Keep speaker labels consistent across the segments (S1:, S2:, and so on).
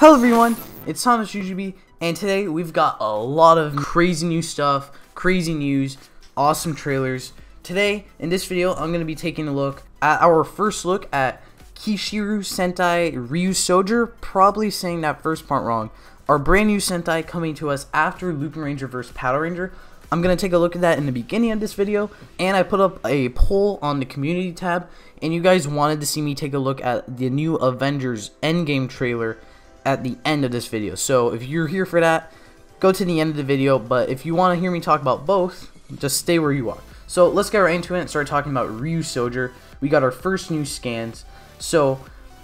S1: Hello everyone, it's Thomas UGB, and today we've got a lot of crazy new stuff, crazy news, awesome trailers. Today, in this video, I'm going to be taking a look at our first look at Kishiryu Sentai RYUUSOUGER, probably saying that first part wrong, our brand new Sentai coming to us after Lupin Ranger vs. Power Ranger. I'm going to take a look at that in the beginning of this video, and I put up a poll on the community tab, and you guys wanted to see me take a look at the new Avengers ENDGAME trailer at the end of this video. So if you're here for that, go to the end of the video, but if you want to hear me talk about both, just stay where you are. So let's get right into it and start talking about RYUUSOUGER. We got our first new scans. So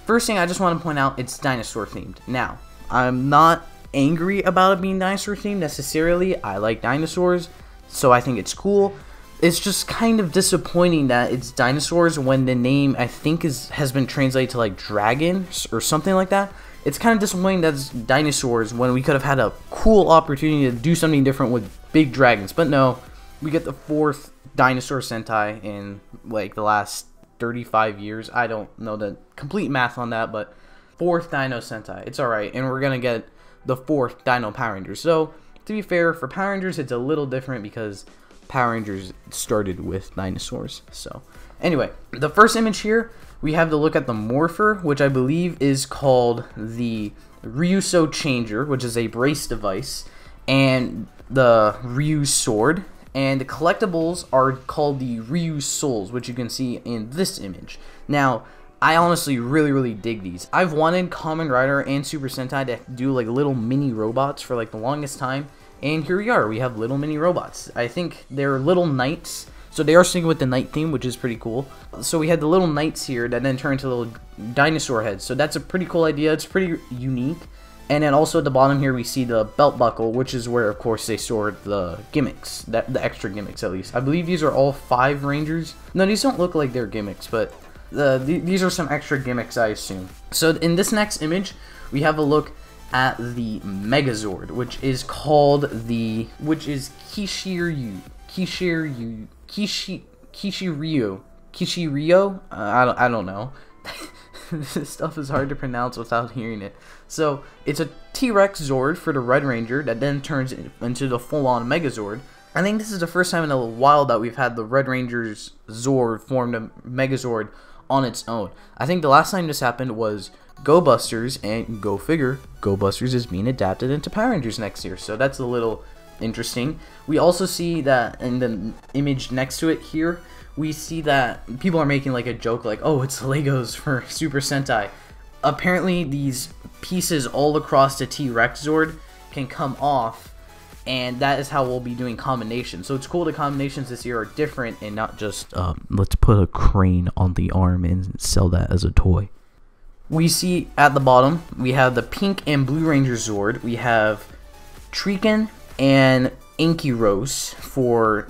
S1: first thing I just want to point out, it's dinosaur themed. Now, I'm not angry about it being dinosaur themed necessarily. I like dinosaurs, so I think it's cool. It's just kind of disappointing that it's dinosaurs when the name I think has been translated to like dragons or something like that. It's kind of disappointing that it's dinosaurs when we could have had a cool opportunity to do something different with big dragons. But no, we get the fourth dinosaur Sentai in like the last 35 years. I don't know the complete math on that, but fourth Dino Sentai. It's alright, and we're gonna get the fourth Dino Power Rangers. So, to be fair, for Power Rangers, it's a little different because Power Rangers started with dinosaurs. So, anyway, the first image here, we have to look at the Morpher, which I believe is called the Ryuso Changer, which is a brace device, and the Ryu Sword. And the collectibles are called the Ryu Souls, which you can see in this image. Now, I honestly really dig these. I've wanted Kamen Rider and Super Sentai to do like little mini robots for like the longest time, and here we are. We have little mini robots. I think they're little knights. So they are sticking with the knight theme, which is pretty cool. So we had the little knights here that then turn into little dinosaur heads. So that's a pretty cool idea. It's pretty unique. And then also at the bottom here we see the belt buckle, which is where of course they stored the gimmicks, the extra gimmicks at least. I believe these are all 5 Rangers. No, these don't look like they're gimmicks, but these are some extra gimmicks, I assume. So in this next image, we have a look at the Megazord, which is Kishiryu. Kishiryu? I don't know. This stuff is hard to pronounce without hearing it. So, it's a T-Rex Zord for the Red Ranger that then turns into the full-on Megazord. I think this is the first time in a while that we've had the Red Ranger's Zord formed a Megazord on its own. I think the last time this happened was Go Busters, and go figure, Go Busters is being adapted into Power Rangers next year. So, that's a little interesting. We also see that in the image next to it here, we see that people are making like a joke like, oh, it's Legos for Super Sentai. Apparently these pieces all across the T-Rex Zord can come off, and that is how we'll be doing combinations. So it's cool the combinations this year are different and not just let's put a crane on the arm and sell that as a toy. We see at the bottom we have the Pink and Blue Ranger Zord. We have Triken and Inkyros for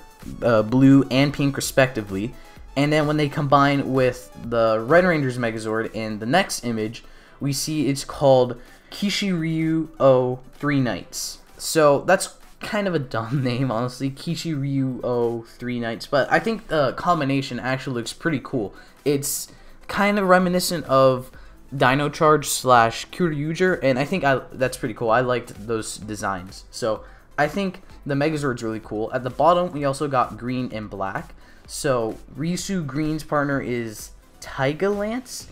S1: blue and pink respectively, and then when they combine with the Red Ranger's Megazord in the next image, we see it's called Kishiryu 3 Knights. So that's kind of a dumb name, honestly, Kishiryu 3 Knights, but I think the combination actually looks pretty cool. It's kind of reminiscent of Dino Charge / Ryusoulger, and I think that's pretty cool. I liked those designs, so I think the Megazord's really cool. At the bottom, we also got green and black. So, Risu Green's partner is Taiga Lance,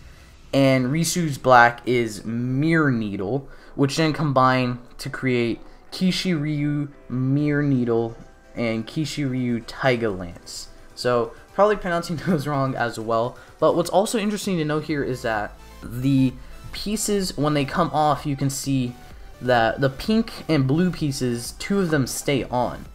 S1: and Risu's black is Mirror Needle, which then combine to create Kishiryu Mirror Needle and Kishiryu Taiga Lance. So, probably pronouncing those wrong as well. But what's also interesting to note here is that the pieces, when they come off, you can see that the pink and blue pieces, 2 of them stay on,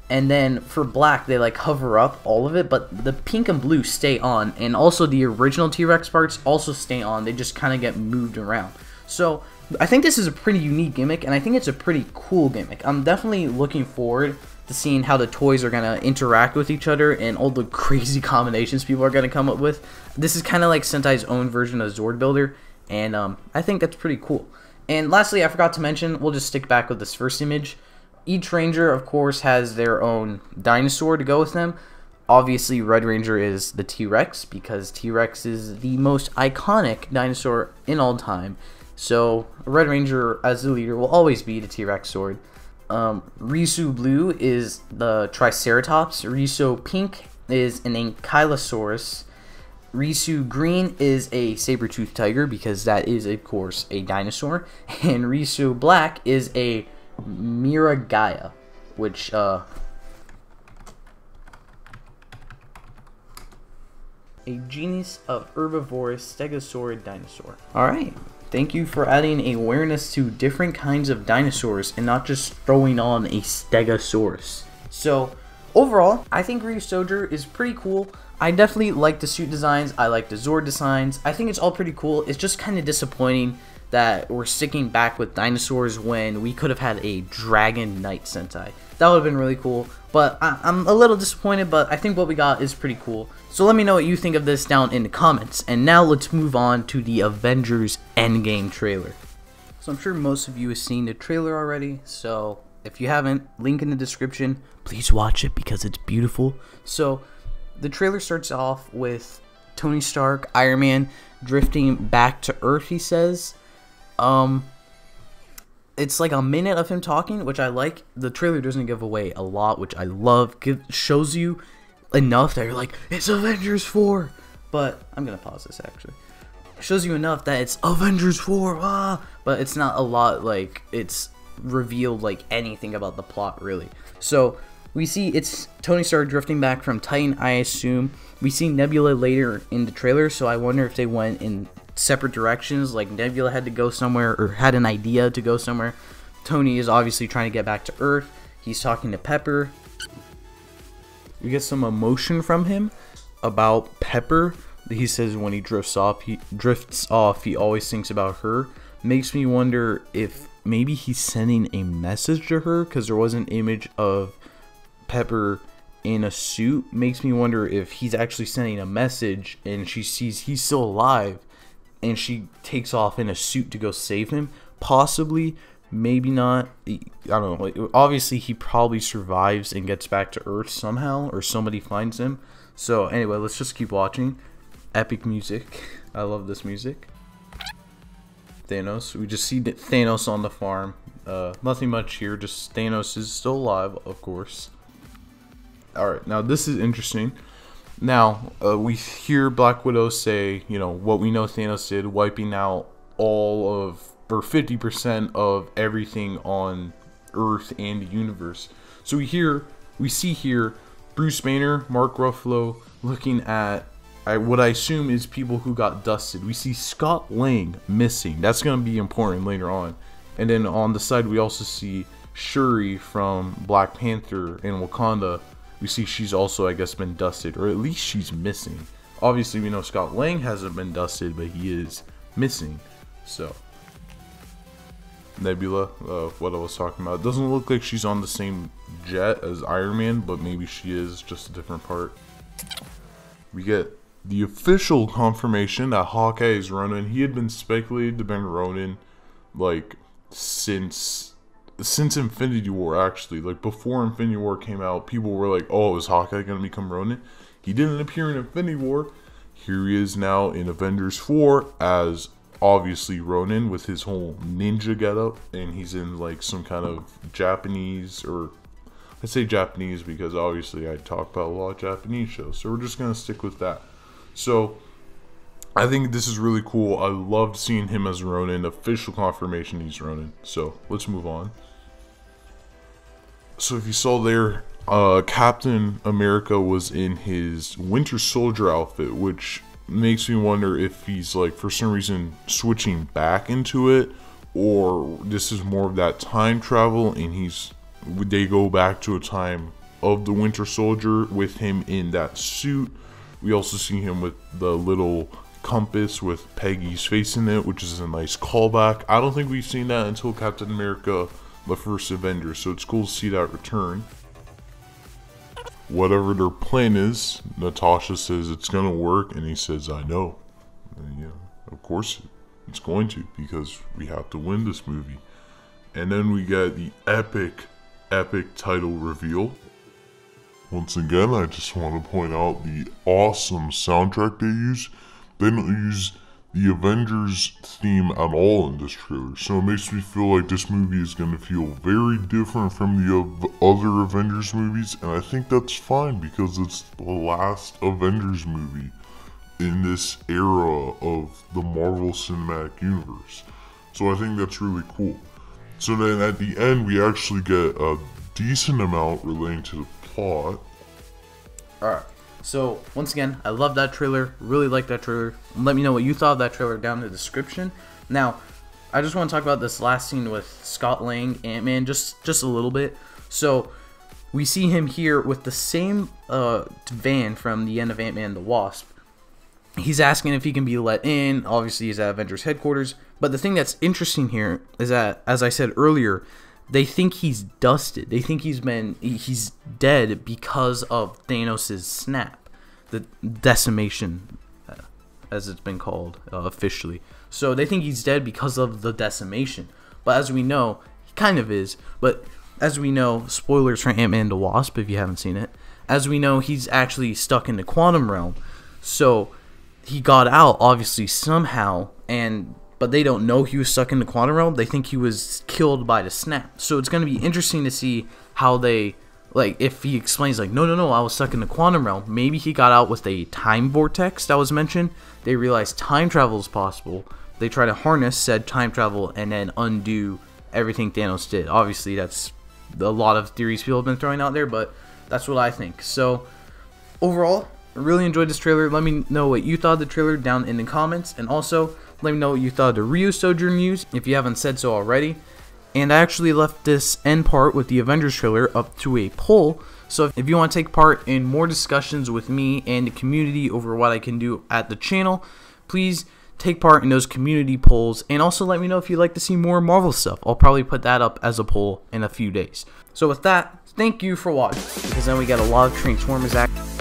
S1: and then for black they like cover up all of it, but the pink and blue stay on, and also the original T-Rex parts also stay on. They just kind of get moved around. So I think this is a pretty unique gimmick, and I think it's a pretty cool gimmick. I'm definitely looking forward to seeing how the toys are gonna interact with each other and all the crazy combinations people are gonna come up with. This is kind of like Sentai's own version of Zord Builder, and I think that's pretty cool. And lastly, I forgot to mention, we'll just stick back with this first image. Each Ranger, of course, has their own dinosaur to go with them. Obviously, Red Ranger is the T-Rex, because T-Rex is the most iconic dinosaur in all time. So Red Ranger as the leader will always be the T-Rex sword. Ryusou Blue is the Triceratops. Ryusou Pink is an Ankylosaurus. Ryusou Green is a saber-toothed tiger, because that is, of course, a dinosaur. And Ryusou Black is a Miragaia, which, a genus of herbivorous stegosaurid dinosaur. Alright, thank you for adding awareness to different kinds of dinosaurs and not just throwing on a stegosaurus. So, overall, I think RYUUSOUGER is pretty cool. I definitely like the suit designs, I like the Zord designs, I think it's all pretty cool. It's just kind of disappointing that we're sticking back with dinosaurs when we could have had a Dragon Knight Sentai. That would have been really cool, but I'm a little disappointed, but I think what we got is pretty cool. So let me know what you think of this down in the comments, and now let's move on to the Avengers Endgame trailer. So I'm sure most of you have seen the trailer already, so if you haven't, link in the description, please watch it because it's beautiful. So the trailer starts off with Tony Stark, Iron Man, drifting back to Earth, he says. It's like a minute of him talking, which I like. The trailer doesn't give away a lot, which I love. Shows you enough that you're like, it's Avengers 4. But I'm gonna pause this actually. Shows you enough that it's Avengers 4, but it's not a lot, like it's revealed like anything about the plot really. So we see it's Tony Stark drifting back from Titan, I assume. We see Nebula later in the trailer, so I wonder if they went in separate directions, like Nebula had to go somewhere or had an idea to go somewhere. Tony is obviously trying to get back to Earth. He's talking to Pepper. We get some emotion from him about Pepper. He says when he drifts off, he always thinks about her. Makes me wonder if maybe he's sending a message to her, because there was an image of Pepper in a suit. Makes me wonder if he's actually sending a message and she sees he's still alive and she takes off in a suit to go save him. Possibly, maybe not. I don't know. Obviously, he probably survives and gets back to Earth somehow, or somebody finds him. So anyway, let's just keep watching. Epic music. I love this music. Thanos. We just see Thanos on the farm. Nothing much here. Just Thanos is still alive, of course. Alright, now this is interesting. Now, we hear Black Widow say, you know, what we know Thanos did, wiping out all of, or 50% of everything on Earth and the universe. So we see here Bruce Banner, Mark Ruffalo looking at what I assume is people who got dusted. We see Scott Lang missing. That's going to be important later on. And then on the side, we also see Shuri from Black Panther in Wakanda. We see she's also, I guess, been dusted, or at least she's missing. Obviously, we know Scott Lang hasn't been dusted, but he is missing. So, Nebula, what I was talking about. It doesn't look like she's on the same jet as Iron Man, but maybe she is, just a different part. We get the official confirmation that Hawkeye is Ronin. He had been speculated to be Ronin, like, since Infinity War, actually. Like, before Infinity War came out, people were like, oh, is Hawkeye gonna become Ronin? He didn't appear in Infinity War. Here he is now in Avengers 4 as, obviously, Ronin with his whole ninja getup, and he's in, like, some kind of Japanese, or I say Japanese because, obviously, I talk about a lot of Japanese shows, so we're just gonna stick with that. So, I think this is really cool. I loved seeing him as Ronin. Official confirmation he's Ronin. So, let's move on. So, if you saw there, Captain America was in his Winter Soldier outfit, which makes me wonder if he's, like, for some reason switching back into it, or this is more of that time travel and they go back to a time of the Winter Soldier with him in that suit. We also see him with the little compass with Peggy's face in it, which is a nice callback. I don't think we've seen that until Captain America, the first Avenger, so it's cool to see that return. Whatever their plan is, Natasha says it's gonna work, and he says, I know. And yeah, of course it's going to, because we have to win this movie. And then we get the epic title reveal. Once again, I just want to point out the awesome soundtrack they use. They don't use
S2: the Avengers theme at all in this trailer. So it makes me feel like this movie is going to feel very different from the other Avengers movies, and I think that's fine because it's the last Avengers movie in this era of the Marvel Cinematic Universe. So I think that's really cool. So then at the end, we actually get a decent amount relating to the plot.
S1: Alright, so once again, I love that trailer, really like that trailer. Let me know what you thought of that trailer down in the description. Now, I just want to talk about this last scene with Scott Lang, Ant-Man, just a little bit. So, we see him here with the same van from the end of Ant-Man and the Wasp. He's asking if he can be let in. Obviously, he's at Avengers headquarters. But the thing that's interesting here is that, as I said earlier, they think he's dusted. They think he's dead because of Thanos' snap, the decimation, as it's been called officially. So they think he's dead because of the decimation. But as we know, he kind of is. But as we know, spoilers for Ant-Man and the Wasp if you haven't seen it. As we know, he's actually stuck in the quantum realm. So he got out, obviously, somehow, but they don't know he was stuck in the quantum realm. They think he was killed by the snap. So it's going to be interesting to see how they, like, if he explains, like, no, I was stuck in the quantum realm. Maybe he got out with a time vortex that was mentioned. They realized time travel is possible. They try to harness said time travel and then undo everything Thanos did. Obviously, that's a lot of theories people have been throwing out there, but that's what I think. So, overall, I really enjoyed this trailer. Let me know what you thought of the trailer down in the comments. And also, let me know what you thought of the RYUUSOUGER news if you haven't said so already. And I actually left this end part with the Avengers trailer up to a poll. So if you want to take part in more discussions with me and the community over what I can do at the channel, please take part in those community polls. And also let me know if you'd like to see more Marvel stuff. I'll probably put that up as a poll in a few days. So with that, thank you for watching. Because then we got a lot of Transformers action.